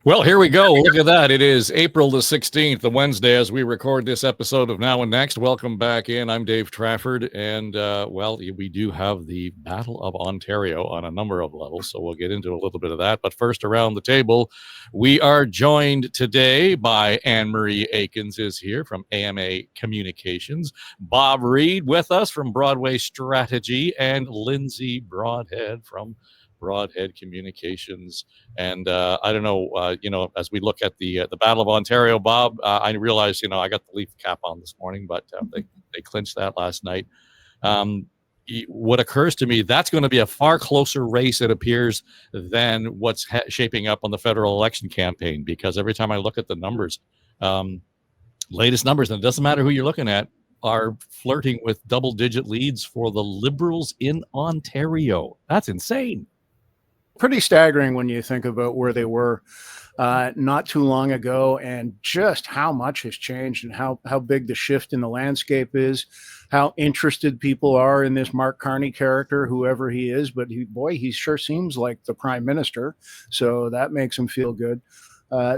Well, here we go. Look at that. It is April the 16th, the Wednesday, as we record this episode of Now and Next. Welcome back in. I'm Dave Trafford. And, we do have the Battle of Ontario on a number of levels, so we'll get into a little bit of that. But first, around the table, we are joined today by Anne-Marie Aikins is here from AMA Communications, Bob Reid with us from Broadway Strategy, and Lindsay Broadhead from Broadhead Communications. And I don't know, as we look at the Battle of Ontario, Bob, I realized, I got the Leaf cap on this morning, but they clinched that last night. What occurs to me, that's going to be a far closer race, it appears, than what's shaping up on the federal election campaign, because every time I look at the numbers, latest numbers, and it doesn't matter who you're looking at, are flirting with double-digit leads for the Liberals in Ontario. That's insane. Pretty staggering when you think about where they were not too long ago, and just how much has changed, and how big the shift in the landscape is, how interested people are in this Mark Carney character, whoever he is. But he sure seems like the prime minister, so that makes him feel good.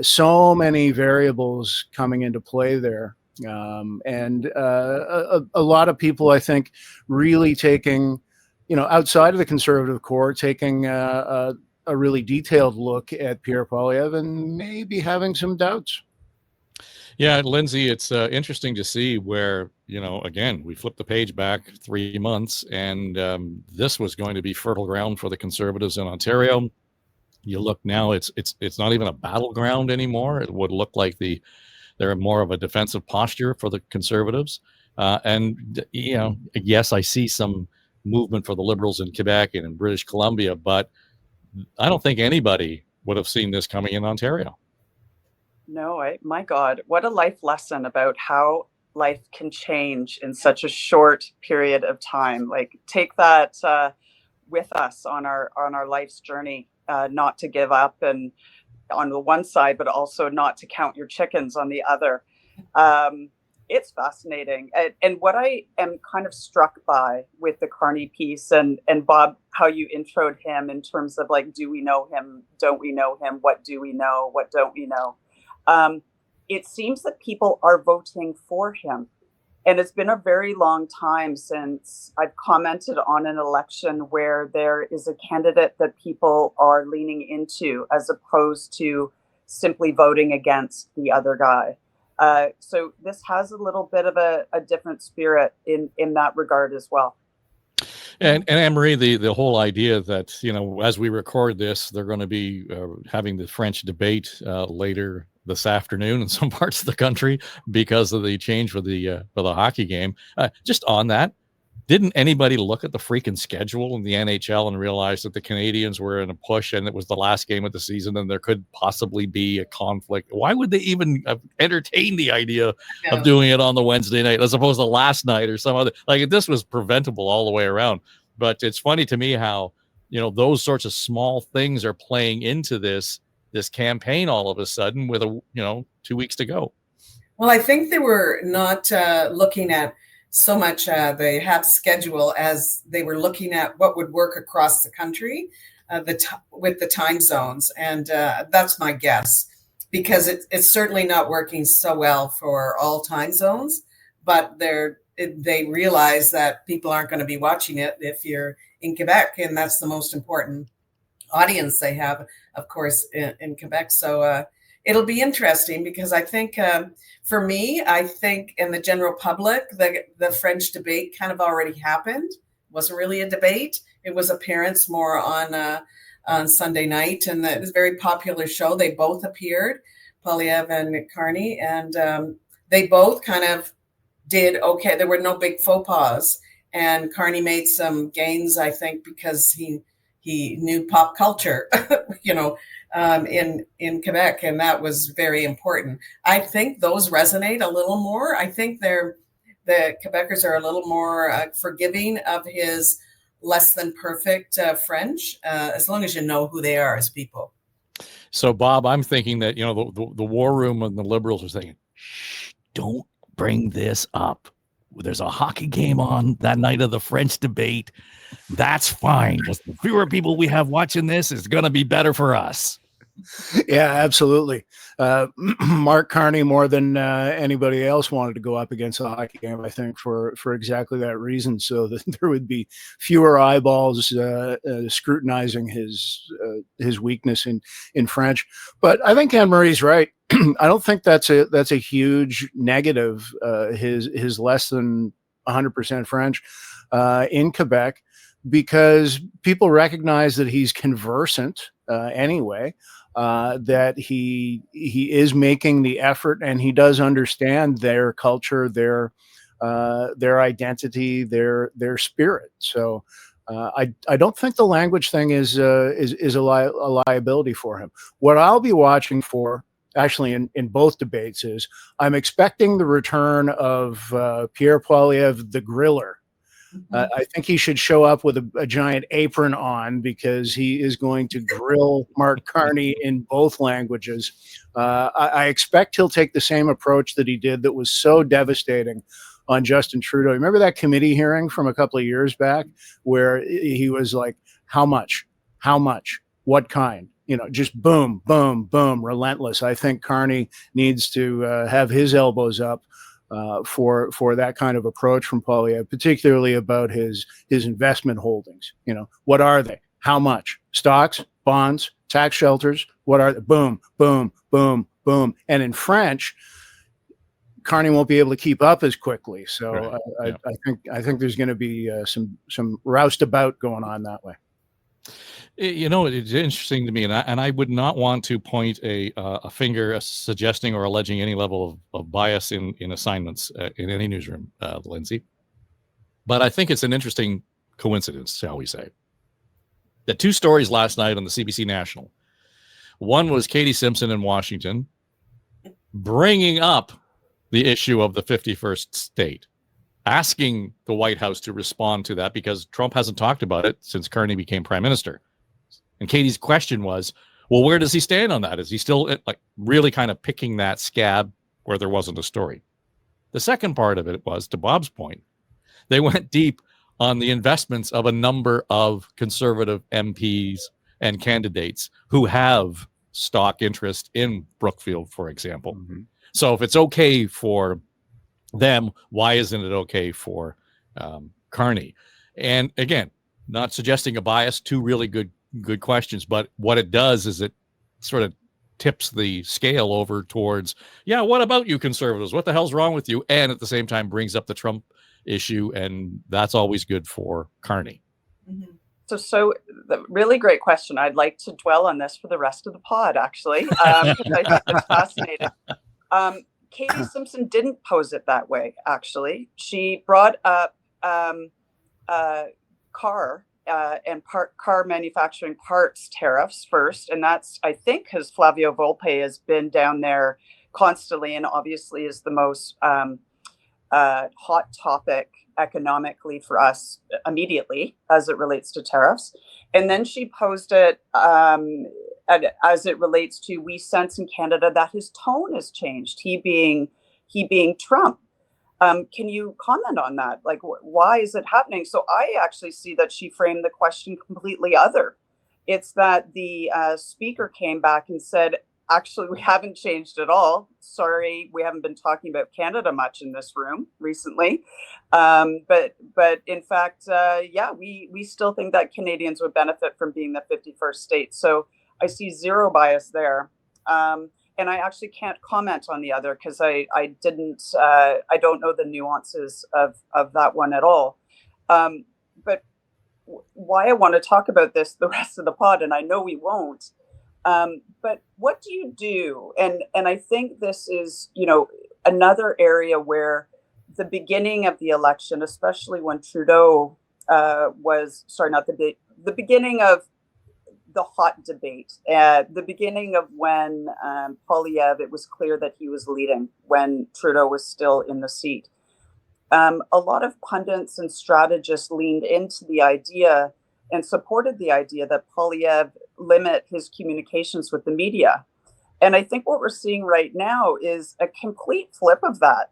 So many variables coming into play there. And a lot of people, I think, really taking, outside of the Conservative core, taking a really detailed look at Pierre Poilievre and maybe having some doubts. Yeah, Lindsay, it's interesting to see where, again, we flipped the page back 3 months, and this was going to be fertile ground for the Conservatives in Ontario. You look now, it's not even a battleground anymore. It would look like they're more of a defensive posture for the Conservatives. Yes, I see some movement for the Liberals in Quebec and in British Columbia, but I don't think anybody would have seen this coming in Ontario. No, my God, what a life lesson about how life can change in such a short period of time. Like, take that with us on our life's journey, not to give up, and on the one side, but also not to count your chickens on the other. It's fascinating. And what I am kind of struck by with the Carney piece, and Bob, how you introed him in terms of, like, do we know him? Don't we know him? What do we know? What don't we know? It seems that people are voting for him. And it's been a very long time since I've commented on an election where there is a candidate that people are leaning into, as opposed to simply voting against the other guy. So this has a little bit of a different spirit in that regard as well. And Anne-Marie, the whole idea that, as we record this, they're going to be having the French debate later this afternoon in some parts of the country because of the change for the hockey game. Just on that, didn't anybody look at the freaking schedule in the NHL and realize that the Canadians were in a push and it was the last game of the season and there could possibly be a conflict? Why would they even entertain the idea of doing it on the Wednesday night as opposed to last night or some other? Like, this was preventable all the way around. But it's funny to me how, those sorts of small things are playing into this campaign all of a sudden with 2 weeks to go. Well, I think they were not looking at so much the HAP schedule as they were looking at what would work across the country with the time zones. And that's my guess, because it's certainly not working so well for all time zones, but they realize that people aren't going to be watching it if you're in Quebec, and that's the most important audience they have, of course, in Quebec. So it'll be interesting, because I think for me, I think in the general public, the French debate kind of already happened. It wasn't really a debate. It was appearance more on Sunday night, and it was a very popular show. They both appeared, Poilievre and Carney, and they both kind of did okay. There were no big faux pas, and Carney made some gains, I think, because he knew pop culture, in Quebec, and that was very important. I think those resonate a little more. I think the Quebecers are a little more forgiving of his less than perfect French, as long as you know who they are as people. So, Bob, I'm thinking that, the war room and the Liberals are saying, shh, don't bring this up. There's a hockey game on that night of the French debate. That's fine. Just the fewer people we have watching this is going to be better for us. Yeah, absolutely. Mark Carney, more than anybody else, wanted to go up against a hockey game, I think, for exactly that reason, so that there would be fewer eyeballs scrutinizing his weakness in French. But I think Anne-Marie's right. I don't think that's a huge negative. His less than 100% French in Quebec, because people recognize that he's conversant anyway. That he is making the effort, and he does understand their culture, their identity, their spirit. So I don't think the language thing is a liability for him. What I'll be watching for, actually, in both debates, is I'm expecting the return of Pierre Poilievre, the griller. I think he should show up with a giant apron on, because he is going to grill Mark Carney in both languages. I expect he'll take the same approach that he did that was so devastating on Justin Trudeau. Remember that committee hearing from a couple of years back where he was like, how much? How much? What kind? Just boom, boom, boom, relentless. I think Carney needs to have his elbows up for that kind of approach from Poilievre, particularly about his investment holdings. What are they? How much? Stocks, bonds, tax shelters? What are they? Boom, boom, boom, boom. And in French, Carney won't be able to keep up as quickly. So right. I think there's going to be some roustabout going on that way. It's interesting to me, and I would not want to point a finger suggesting or alleging any level of bias in assignments in any newsroom, Lindsay. But I think it's an interesting coincidence, shall we say. The two stories last night on the CBC National. One was Katie Simpson in Washington bringing up the issue of the 51st state, asking the White House to respond to that, because Trump hasn't talked about it since Carney became prime minister. And Katie's question was, well, where does he stand on that? Is he still really kind of picking that scab where there wasn't a story? The second part of it was, to Bob's point, they went deep on the investments of a number of conservative MPs and candidates who have stock interest in Brookfield, for example. Mm-hmm. So if it's okay for them, why isn't it okay for Carney? And again, not suggesting a bias, two really good questions, but what it does is it sort of tips the scale over towards, yeah, what about you conservatives? What the hell's wrong with you? And at the same time brings up the Trump issue, and that's always good for Carney. Mm-hmm. So the really great question. I'd like to dwell on this for the rest of the pod, actually. I think it's fascinating. Katie Simpson didn't pose it that way, actually. She brought up car manufacturing parts tariffs first. And that's, I think, because Flavio Volpe has been down there constantly and obviously is the most hot topic economically for us immediately as it relates to tariffs. And then she posed it as it relates to, we sense in Canada that his tone has changed, he being Trump. Can you comment on that? Like, why is it happening? So I actually see that she framed the question completely other. It's that the speaker came back and said, actually, we haven't changed at all. Sorry, we haven't been talking about Canada much in this room recently. But in fact, we still think that Canadians would benefit from being the 51st state. So I see zero bias there. And I actually can't comment on the other because I don't know the nuances of that one at all. But why I want to talk about this the rest of the pod, and I know we won't, but what do you do? And I think this is, another area where the beginning of the election, especially when Trudeau the beginning of the hot debate, the beginning of when Poilievre, it was clear that he was leading when Trudeau was still in the seat. A lot of pundits and strategists leaned into the idea and supported the idea that Poilievre limit his communications with the media. And I think what we're seeing right now is a complete flip of that.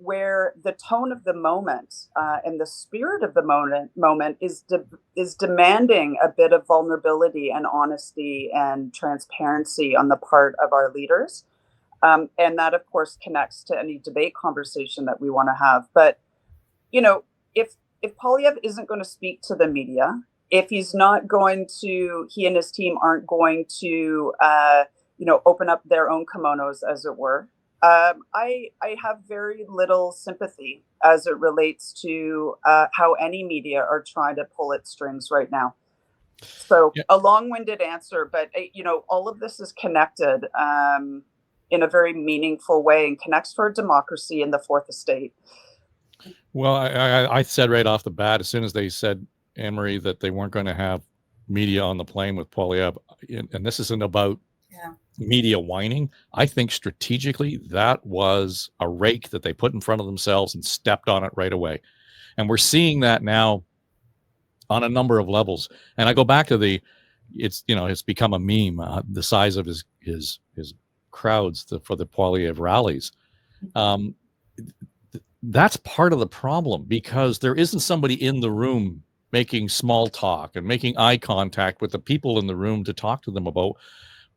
where the tone of the moment and the spirit of the moment is demanding a bit of vulnerability and honesty and transparency on the part of our leaders. And that, of course, connects to any debate conversation that we want to have. But, you know, if Poilievre isn't going to speak to the media, if he's not going to, he and his team aren't going to, open up their own kimonos, as it were, I have very little sympathy as it relates to how any media are trying to pull its strings right now. So a long-winded answer, but all of this is connected in a very meaningful way and connects for democracy in the Fourth Estate. Well, I said right off the bat, as soon as they said, Anne-Marie, that they weren't going to have media on the plane with Poilievre, and this isn't about media whining. I think strategically that was a rake that they put in front of themselves and stepped on it right away. And we're seeing that now on a number of levels. And I go back to it's become a meme, the size of his crowds for the Poilievre rallies. That's part of the problem, because there isn't somebody in the room making small talk and making eye contact with the people in the room to talk to them about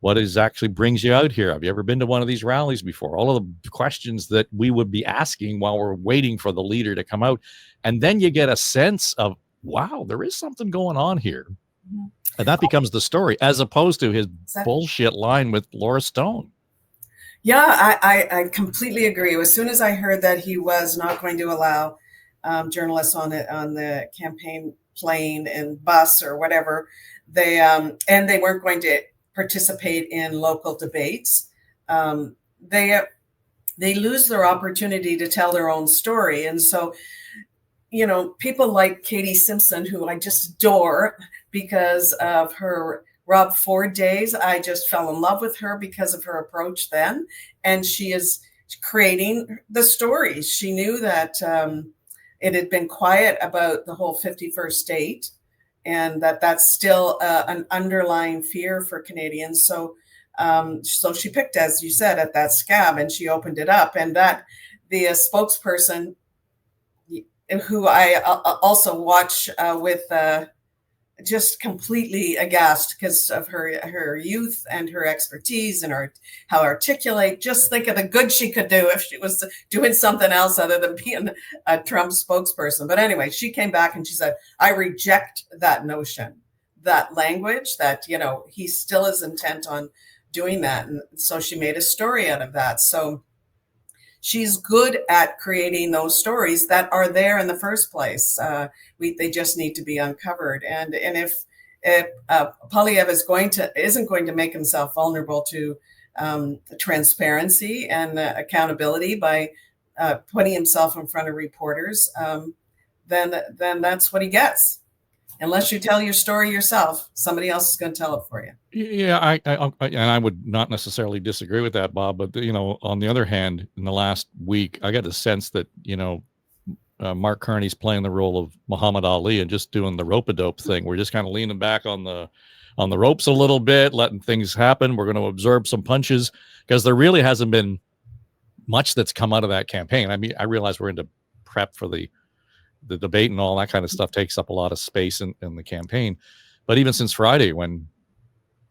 what actually brings you out here. Have you ever been to one of these rallies before? All of the questions that we would be asking while we're waiting for the leader to come out. And then you get a sense of, wow, there is something going on here. Mm-hmm. And that becomes the story, as opposed to his bullshit line with Laura Stone. Yeah, I completely agree. As soon as I heard that he was not going to allow journalists on the campaign plane and bus or whatever, they weren't going to participate in local debates, they lose their opportunity to tell their own story. And so, people like Katie Simpson, who I just adore because of her Rob Ford days, I just fell in love with her because of her approach then. And she is creating the stories. She knew that it had been quiet about the whole 51st state, and that's still an underlying fear for Canadians. So she picked, as you said, at that scab, and she opened it up. And that the spokesperson, who I also watch with just completely aghast because of her youth and her expertise and how articulate. Just think of the good she could do if she was doing something else other than being a Trump spokesperson. But anyway, she came back and she said, I reject that notion, that language, that, he still is intent on doing that. And so she made a story out of that. So she's good at creating those stories that are there in the first place. They just need to be uncovered. And if Poilievre isn't going to make himself vulnerable to transparency and accountability by putting himself in front of reporters, then that's what he gets. Unless you tell your story yourself, somebody else is going to tell it for you. Yeah, I would not necessarily disagree with that, Bob. But on the other hand, in the last week, I got the sense that Mark Carney's playing the role of Muhammad Ali and just doing the rope-a-dope thing. We're just kind of leaning back on the ropes a little bit, letting things happen. We're going to absorb some punches, because there really hasn't been much that's come out of that campaign. I mean, I realize we're into prep for the debate and all that kind of stuff takes up a lot of space in the campaign. But even since Friday, when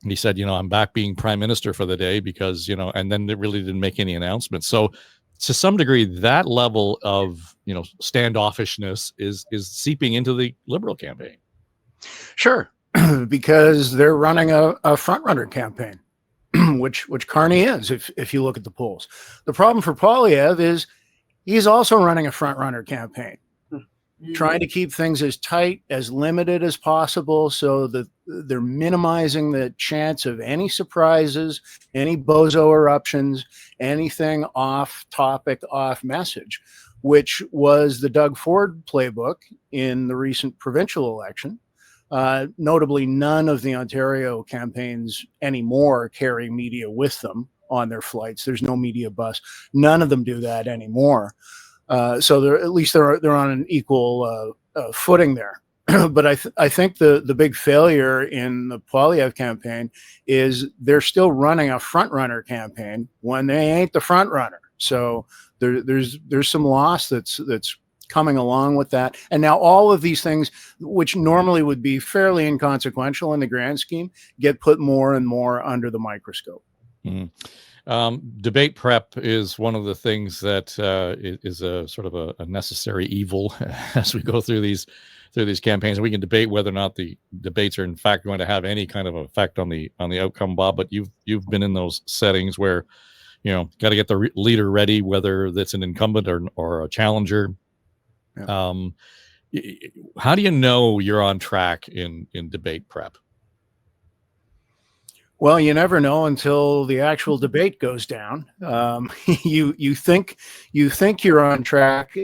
he said, I'm back being prime minister for the day because, and then it really didn't make any announcements. So to some degree, that level of, standoffishness is seeping into the Liberal campaign. Sure, because they're running a front-runner campaign, which Carney is, if you look at the polls. The problem for Poilievre is he's also running a front-runner campaign, trying to keep things as tight, as limited as possible, so that they're minimizing the chance of any surprises, any bozo eruptions, anything off topic, off message, which was the Doug Ford playbook in the recent provincial election. Notably, none of the Ontario campaigns anymore carry media with them on their flights. There's no media bus. None of them do that anymore. So they're on an equal footing there. But I think the big failure in the Poilievre campaign is they're still running a front runner campaign when they ain't the front runner. So there's some loss that's coming along with that. And now all of these things, which normally would be fairly inconsequential in the grand scheme, get put more and more under the microscope. Debate prep is one of the things that is a sort of a necessary evil as we go through these campaigns. And we can debate whether or not the debates are in fact going to have any kind of effect on the outcome, Bob. But you've been in those settings where, got to get the leader ready, whether that's an incumbent or a challenger. Yeah. How do you know you're on track in debate prep? Well, you never know until the actual debate goes down. You think you're on track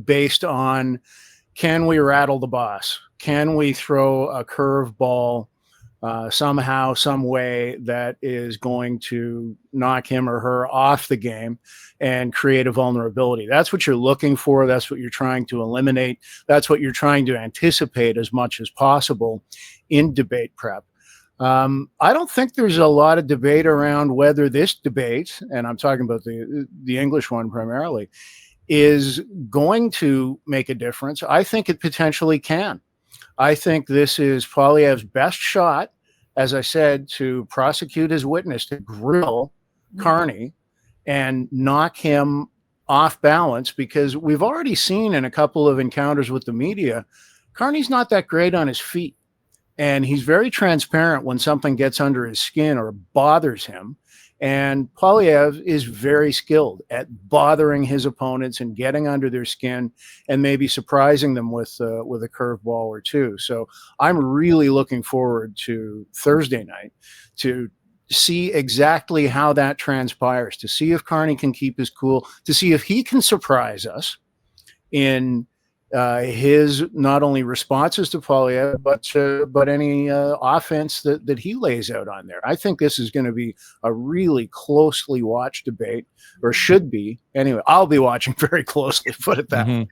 based on, can we rattle the boss? Can we throw a curveball somehow, some way that is going to knock him or her off the game and create a vulnerability? That's what you're looking for. That's what you're trying to eliminate. That's what you're trying to anticipate as much as possible in debate prep. I don't think there's a lot of debate around whether this debate, and I'm talking about the English one primarily, is going to make a difference. I think it potentially can. I think this is Poilievre's best shot, as I said, to prosecute his witness, to grill Carney and knock him off balance, because we've already seen in a couple of encounters with the media, Carney's not that great on his feet. And he's very transparent when something gets under his skin or bothers him. And Poilievre is very skilled at bothering his opponents and getting under their skin and maybe surprising them with a curveball or two. So I'm really looking forward to Thursday night to see exactly how that transpires, to see if Carney can keep his cool, to see if he can surprise us in his not only responses to Poilievre, but any offense that he lays out on there. I think this is going to be a really closely watched debate, or should be. Anyway, I'll be watching very closely, put it that way.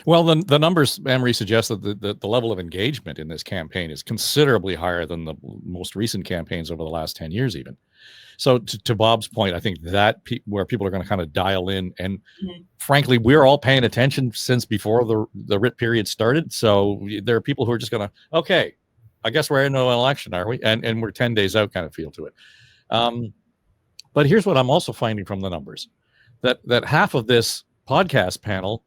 Well, the numbers, Anne-Marie, suggest that the level of engagement in this campaign is considerably higher than the most recent campaigns over the last 10 years even. So to Bob's point, I think that where people are going to kind of dial in, and frankly, we're all paying attention since before the writ period started. So there are people who are just going to, okay, I guess we're in an election, are we? And we're 10 days out kind of feel to it. But here's what I'm also finding from the numbers, that half of this podcast panel,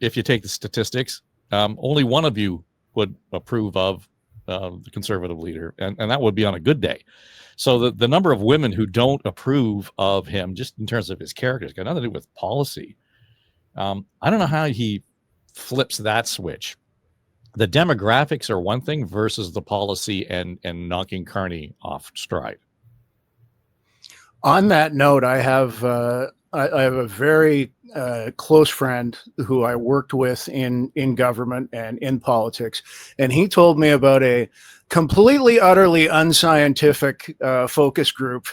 if you take the statistics, only one of you would approve of the conservative leader, and that would be on a good day. So the number of women who don't approve of him, just in terms of his character, has got nothing to do with policy. I don't know how he flips that switch. The demographics are one thing versus the policy and knocking Carney off stride. On that note, I have a very close friend who I worked with in government and in politics, and he told me about a completely, utterly unscientific focus group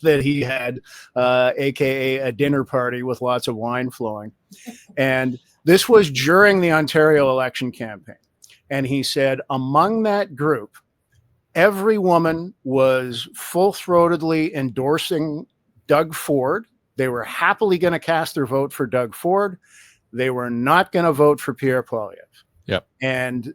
that he had, aka a dinner party with lots of wine flowing. And this was during the Ontario election campaign. And he said, among that group, every woman was full-throatedly endorsing Doug Ford. They were happily going to cast their vote for Doug Ford. They were not going to vote for Pierre Poilievre. Yep. And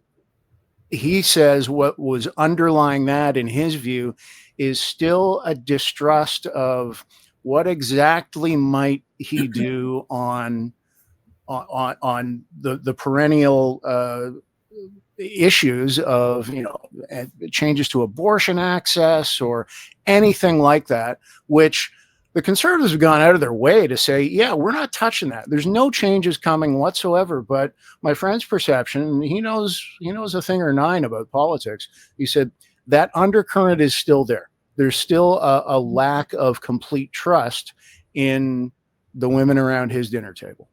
he says what was underlying that, in his view, is still a distrust of what exactly might he do on the perennial issues of, changes to abortion access or anything like that, which the Conservatives have gone out of their way to say, yeah, we're not touching that. There's no changes coming whatsoever. But my friend's perception, and he knows a thing or nine about politics, he said that undercurrent is still there. There's still a lack of complete trust in the women around his dinner table.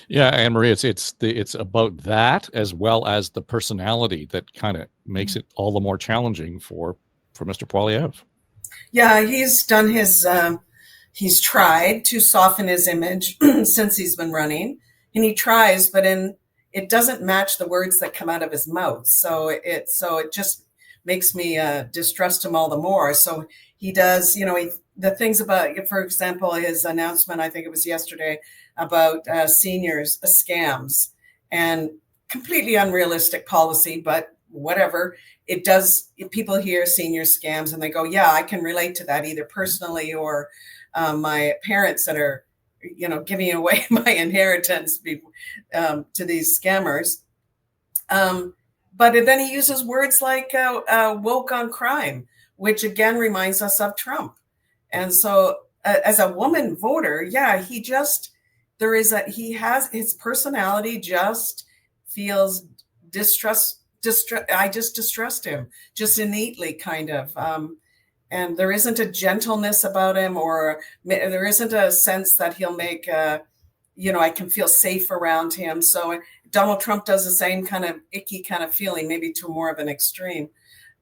Yeah, Anne-Marie, it's about that, as well as the personality that kind of makes it all the more challenging for Mr. Poilievre. Yeah, he's done his. He's tried to soften his image since he's been running, and he tries, but it doesn't match the words that come out of his mouth. So it just makes me distrust him all the more. So he does, the things about, for example, his announcement, I think it was yesterday, about seniors scams, and completely unrealistic policy, but whatever. It does, people hear senior scams and they go, yeah, I can relate to that, either personally or my parents that are, giving away my inheritance to these scammers. But then he uses words like woke on crime, which again reminds us of Trump. And so as a woman voter, yeah, he has his personality just feels I just distrust him, just innately, kind of. And there isn't a gentleness about him, or there isn't a sense that he'll make, I can feel safe around him. So Donald Trump does the same kind of icky kind of feeling, maybe to more of an extreme.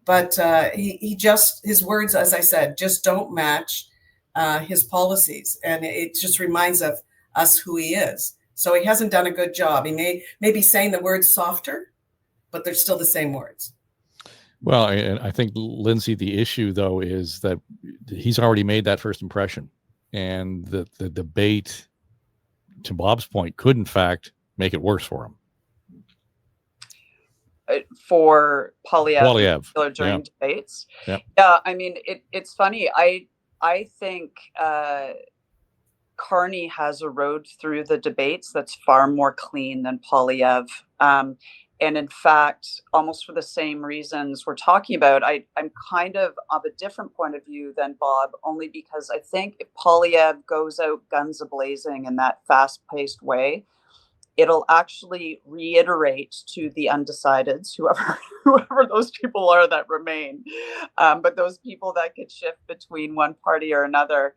But his words, as I said, just don't match his policies. And it just reminds of us who he is. So he hasn't done a good job. He may be saying the words softer, but they're still the same words. Well, I think, Lindsay, the issue, though, is that he's already made that first impression. And the debate, to Bob's point, could, in fact, make it worse for him. For Poilievre during debates. Yeah. I mean, it's funny. I think Carney has a road through the debates that's far more clean than Poilievre. And in fact, almost for the same reasons we're talking about, I'm kind of a different point of view than Bob, only because I think if Poilievre goes out guns a-blazing in that fast-paced way, it'll actually reiterate to the undecideds, whoever those people are that remain, but those people that could shift between one party or another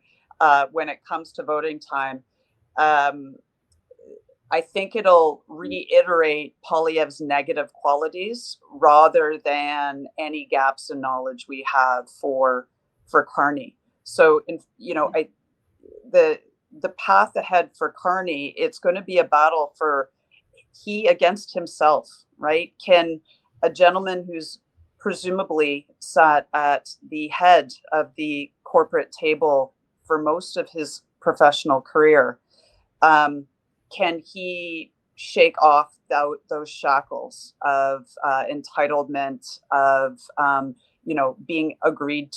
when it comes to voting time. I think it'll reiterate Poilievre's negative qualities rather than any gaps in knowledge we have for Carney. So, the path ahead for Carney, it's going to be a battle for he against himself, right? Can a gentleman who's presumably sat at the head of the corporate table for most of his professional career, can he shake off those shackles of entitlement, of being agreed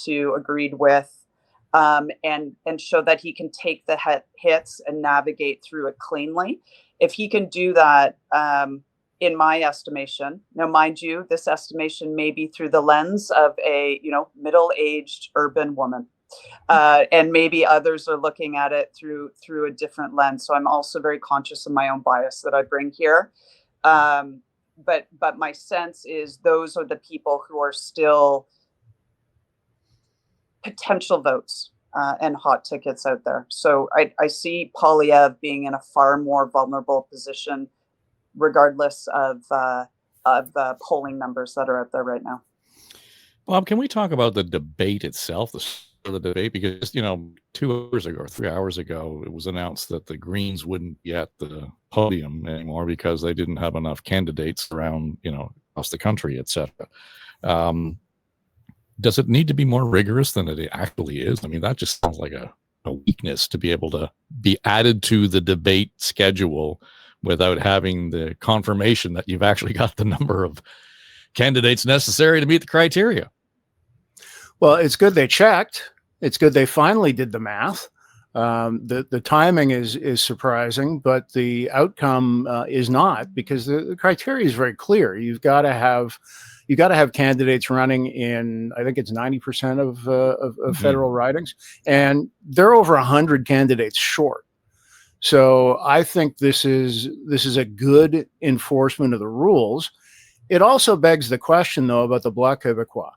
with, and show that he can take the hits and navigate through it cleanly? If he can do that, in my estimation, now mind you, this estimation may be through the lens of a middle-aged urban woman. And maybe others are looking at it through a different lens. So I'm also very conscious of my own bias that I bring here. But my sense is those are the people who are still potential votes and hot tickets out there. So I see Poilievre being in a far more vulnerable position, regardless of the polling numbers that are out there right now. Bob, can we talk about the debate itself? The debate, because 3 hours ago it was announced that the Greens wouldn't be at the podium anymore because they didn't have enough candidates around across the country, etc. Does it need to be more rigorous than it actually is? I mean, that just sounds like a weakness to be able to be added to the debate schedule without having the confirmation that you've actually got the number of candidates necessary to meet the criteria. Well, it's good they checked. It's good they finally did the math. The timing is surprising, but the outcome is not, because the criteria is very clear. You've got to have candidates running in, I think it's 90% of federal ridings, and they're over 100 candidates short. So I think this is a good enforcement of the rules. It also begs the question, though, about the Bloc Québécois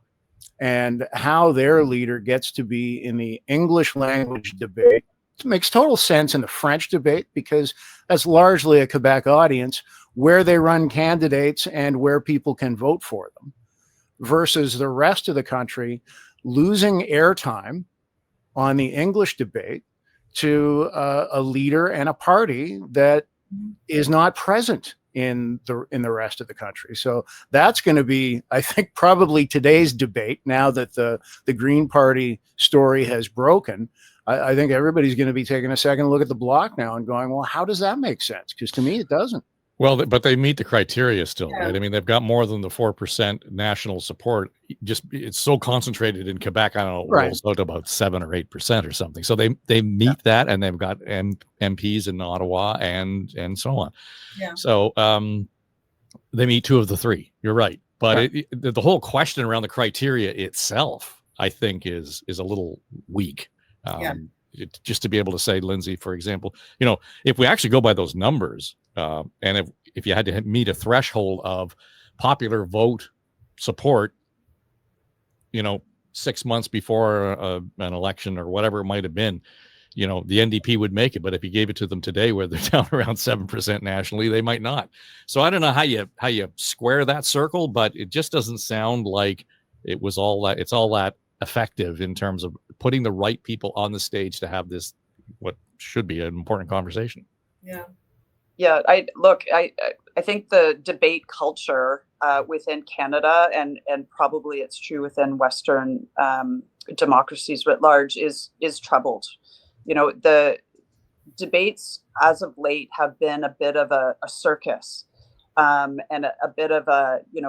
and how their leader gets to be in the English language debate. It makes total sense in the French debate because that's largely a Quebec audience, where they run candidates and where people can vote for them, versus the rest of the country losing airtime on the English debate to a leader and a party that is not present in the rest of the country. So that's going to be, I think, probably today's debate, now that the Green Party story has broken. I think everybody's going to be taking a second look at the block now and going, well, how does that make sense? Because to me, it doesn't. Well, but they meet the criteria still, Yeah. right? I mean, they've got more than the 4% national support. Just it's so concentrated in Quebec. I don't know, it Right. rolls out to about 7 or 8% or something. So they meet that, and they've got MPs in Ottawa and so on. Yeah. So they meet 2 of the 3. You're right, but Right. the whole question around the criteria itself, I think, is a little weak. Yeah. Just to be able to say, Lindsay, for example, if we actually go by those numbers, and if you had to meet a threshold of popular vote support, 6 months before an election or whatever it might have been, the NDP would make it. But if you gave it to them today, where they're down around 7% nationally, they might not. So I don't know how you square that circle, but it just doesn't sound like it's all that effective in terms of putting the right people on the stage to have this, what should be an important conversation. Yeah, I think the debate culture within Canada, and probably it's true within Western democracies writ large, is troubled. The debates as of late have been a bit of a circus, and a bit of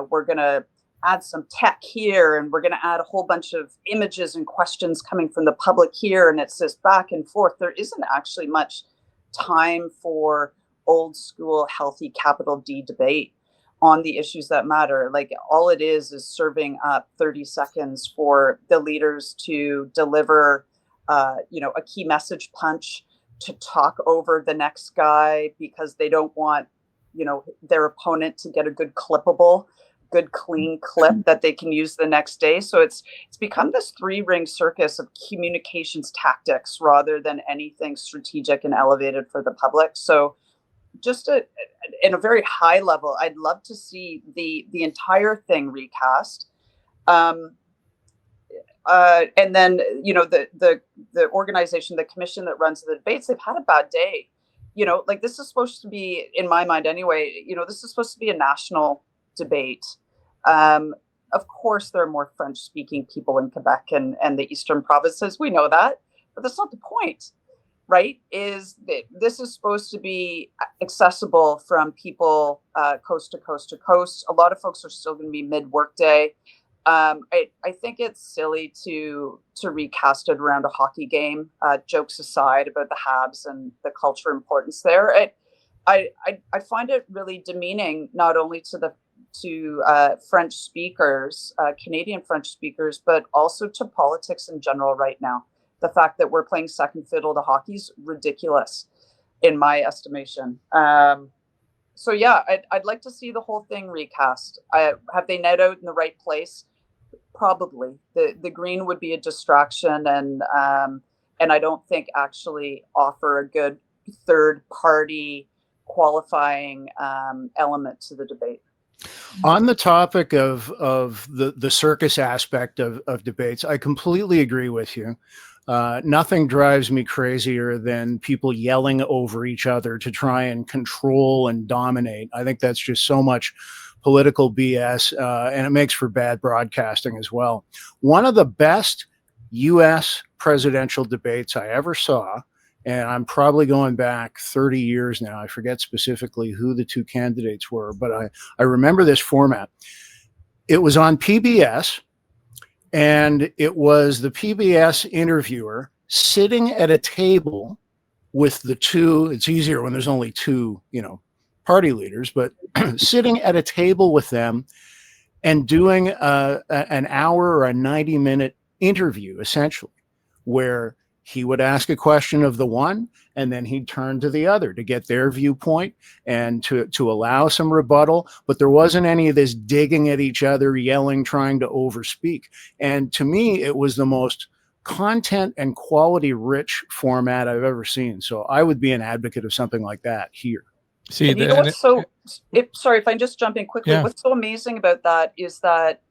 we're going to add some tech here, and we're going to add a whole bunch of images and questions coming from the public here, and it's this back and forth. There isn't actually much time for old school, healthy capital D debate on the issues that matter. Like, all it is serving up 30 seconds for the leaders to deliver, a key message punch, to talk over the next guy because they don't want, their opponent to get a good clean clip that they can use the next day. So it's become this 3-ring circus of communications tactics rather than anything strategic and elevated for the public. So just in a very high level, I'd love to see the entire thing recast. And then, the organization, the commission that runs the debates, they've had a bad day. This is supposed to be, in my mind anyway, this is supposed to be a national debate. Of course, there are more French-speaking people in Quebec and the eastern provinces. We know that, but that's not the point, right? Is that this is supposed to be accessible from people coast to coast to coast. A lot of folks are still going to be mid-workday. I think it's silly to recast it around a hockey game. Jokes aside about the Habs and the cultural importance there, I find it really demeaning, not only to French speakers, Canadian French speakers, but also to politics in general right now. The fact that we're playing second fiddle to hockey is ridiculous, in my estimation. So yeah, I'd like to see the whole thing recast. Have they net out in the right place? Probably. The green would be a distraction, and I don't think actually offer a good third party qualifying element to the debate. On the topic of the circus aspect of debates, I completely agree with you. Nothing drives me crazier than people yelling over each other to try and control and dominate. I think that's just so much political BS, and it makes for bad broadcasting as well. One of the best U.S. presidential debates I ever saw, and I'm probably going back 30 years now. I forget specifically who the 2 candidates were, but I remember this format. It was on PBS, and it was the PBS interviewer sitting at a table with the 2. It's easier when there's only 2, party leaders, but sitting at a table with them and doing an hour or a 90-minute interview, essentially, where he would ask a question of the one, and then he'd turn to the other to get their viewpoint and to allow some rebuttal. But there wasn't any of this digging at each other, yelling, trying to overspeak. And to me, it was the most content and quality rich format I've ever seen. So I would be an advocate of something like that here. See, and you know what's sorry if I just jump in quickly. Yeah. What's so amazing about that is that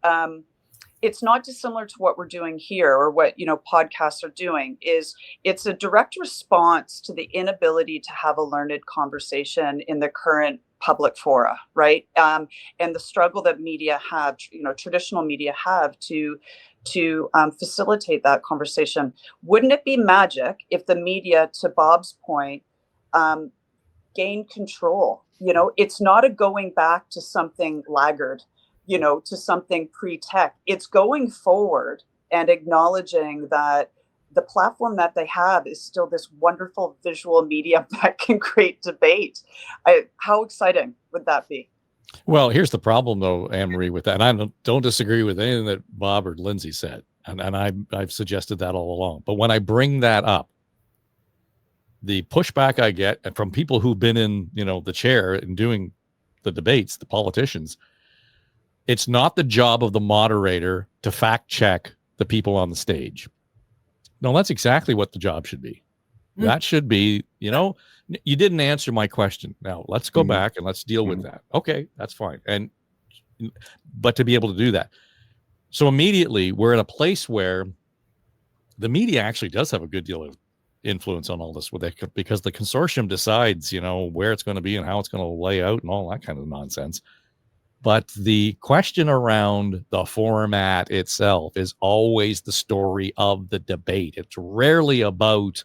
it's not dissimilar to what we're doing here, or what podcasts are doing. It's a direct response to the inability to have a learned conversation in the current public fora, right? And the struggle that media have, traditional media have to facilitate that conversation. Wouldn't it be magic if the media, to Bob's point, gained control? It's not a going back to something laggard, to something pre-tech. It's going forward and acknowledging that the platform that they have is still this wonderful visual medium that can create debate. How exciting would that be? Well, here's the problem, though, Anne-Marie, with that. And I don't disagree with anything that Bob or Lindsay said. And I've suggested that all along. But when I bring that up, the pushback I get from people who've been in, the chair and doing the debates, the politicians, it's not the job of the moderator to fact check the people on the stage. No, that's exactly what the job should be. That should be, you didn't answer my question. Now let's go back and let's deal with that. Okay, that's fine. But to be able to do that. So immediately we're in a place where the media actually does have a good deal of influence on all this because the consortium decides, where it's going to be and how it's going to lay out and all that kind of nonsense. But the question around the format itself is always the story of the debate. It's rarely about,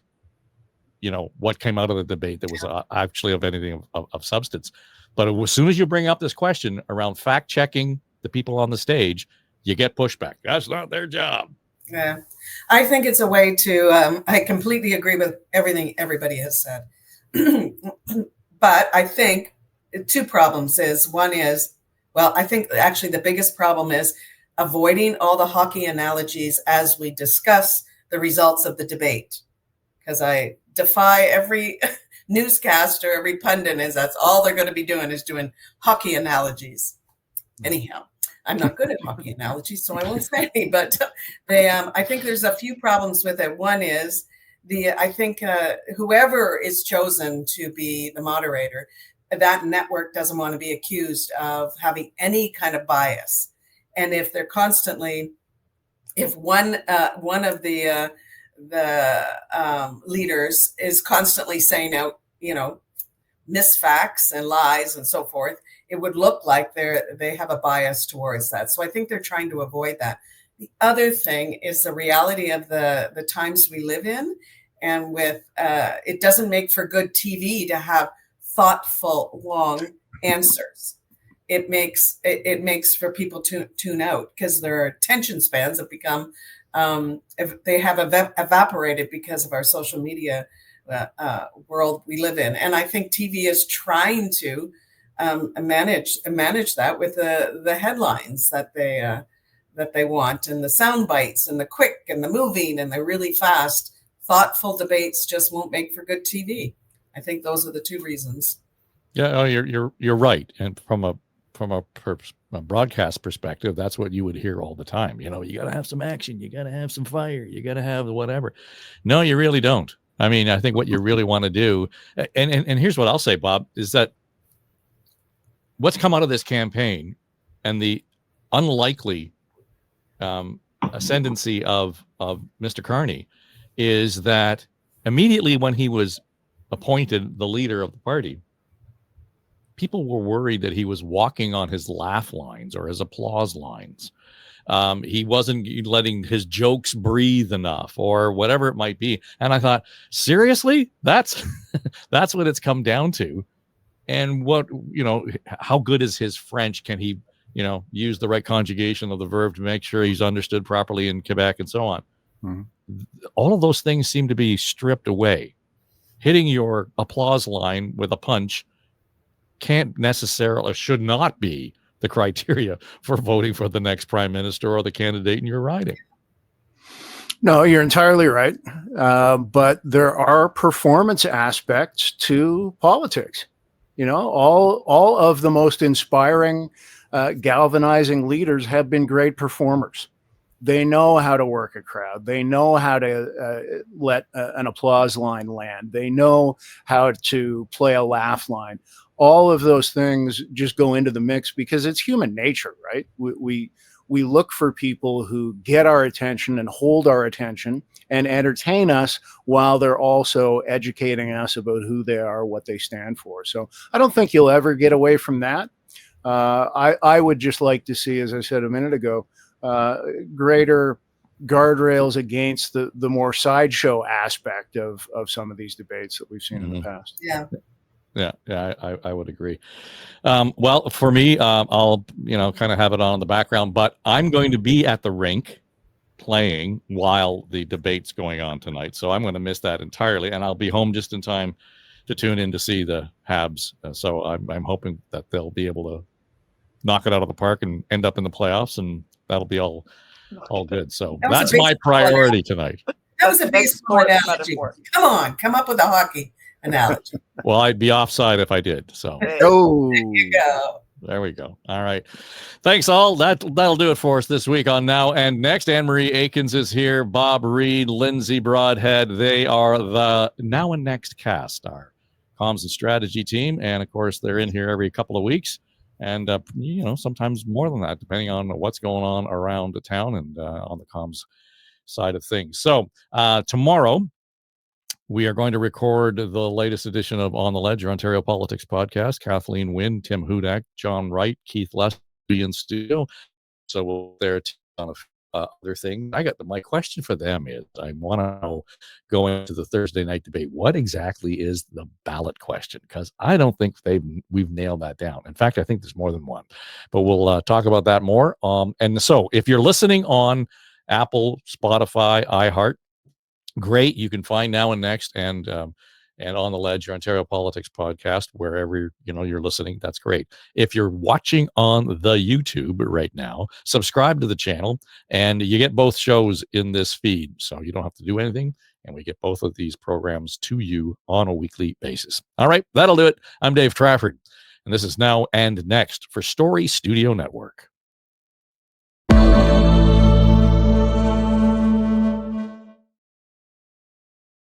what came out of the debate that was actually of anything of substance. But as soon as you bring up this question around fact checking the people on the stage, you get pushback. That's not their job. Yeah, I think it's a way to, I completely agree with everything everybody has said. But I think two problems is, one is, I think actually the biggest problem is avoiding all the hockey analogies as we discuss the results of the debate. Because I defy every newscaster, every pundit that's all they're going to be doing is doing hockey analogies. Anyhow, I'm not good at hockey analogies, so I won't say any, but I think there's a few problems with it. One is I think whoever is chosen to be the moderator, that network doesn't want to be accused of having any kind of bias. And if they're constantly, if one of the leaders is constantly saying out, misfacts and lies and so forth, it would look like they have a bias towards that. So I think they're trying to avoid that. The other thing is the reality of the times we live in, and with it doesn't make for good TV to have thoughtful, long answers. It makes for people to tune out because their attention spans have become they have evaporated because of our social media world we live in. And I think TV is trying to manage that with the headlines that they want, and the sound bites and the quick and the moving and the really fast. Thoughtful debates just won't make for good TV. I think those are the two reasons. Yeah, you're right. And from a broadcast perspective, that's what you would hear all the time. You got to have some action, you got to have some fire, you got to have whatever. No, you really don't. I mean, I think what you really want to do, and here's what I'll say, Bob, is that what's come out of this campaign and the unlikely ascendancy of Mr. Carney is that immediately when he was appointed the leader of the party, people were worried that he was walking on his laugh lines or his applause lines. He wasn't letting his jokes breathe enough or whatever it might be. And I thought, seriously, that's what it's come down to. And how good is his French? Can he, use the right conjugation of the verb to make sure he's understood properly in Quebec and so on? Mm-hmm. All of those things seem to be stripped away. Hitting your applause line with a punch can't necessarily, should not be the criteria for voting for the next prime minister or the candidate in your riding. No, you're entirely right. But there are performance aspects to politics. All of the most inspiring, galvanizing leaders have been great performers. They know how to work a crowd. They know how to let an applause line land. They know how to play a laugh line. All of those things just go into the mix because it's human nature, right? We we look for people who get our attention and hold our attention and entertain us while they're also educating us about who they are, what they stand for. So I don't think you'll ever get away from that. I would just like to see, as I said a minute ago, greater guardrails against the more sideshow aspect of some of these debates that we've seen in the past. Yeah, I would agree. Well, for me, I'll kind of have it on in the background, but I'm going to be at the rink playing while the debate's going on tonight, so I'm going to miss that entirely, and I'll be home just in time to tune in to see the Habs. So I'm hoping that they'll be able to knock it out of the park and end up in the playoffs, and that'll be all good. So that's my priority tonight. That was a baseball analogy. Come on, come up with a hockey analogy. Well, I'd be offside if I did. So there you go. There we go. All right. Thanks all. That'll do it for us this week on Now and Next. Anne-Marie Aikins is here. Bob Reid, Lindsay Broadhead. They are the Now and Next cast, our comms and strategy team. And of course, they're in here every couple of weeks. And, sometimes more than that, depending on what's going on around the town and on the comms side of things. So tomorrow, we are going to record the latest edition of On the Ledge, your Ontario Politics podcast. Kathleen Wynne, Tim Hudak, John Wright, Keith Lester in studio. So we'll there on other thing. My question for them is, I want to know, going into the Thursday night debate, what exactly is the ballot question? Because I don't think we've nailed that down. In fact, I think there's more than one. But we'll talk about that more. And so if you're listening on Apple, Spotify, iHeart, great. You can find Now and Next and On the Ledge, your Ontario Politics podcast, wherever you're listening. That's great. If you're watching on the YouTube right now, subscribe to the channel, and you get both shows in this feed, so you don't have to do anything, and we get both of these programs to you on a weekly basis. All right, that'll do it. I'm Dave Trafford, and this is Now and Next for Story Studio Network.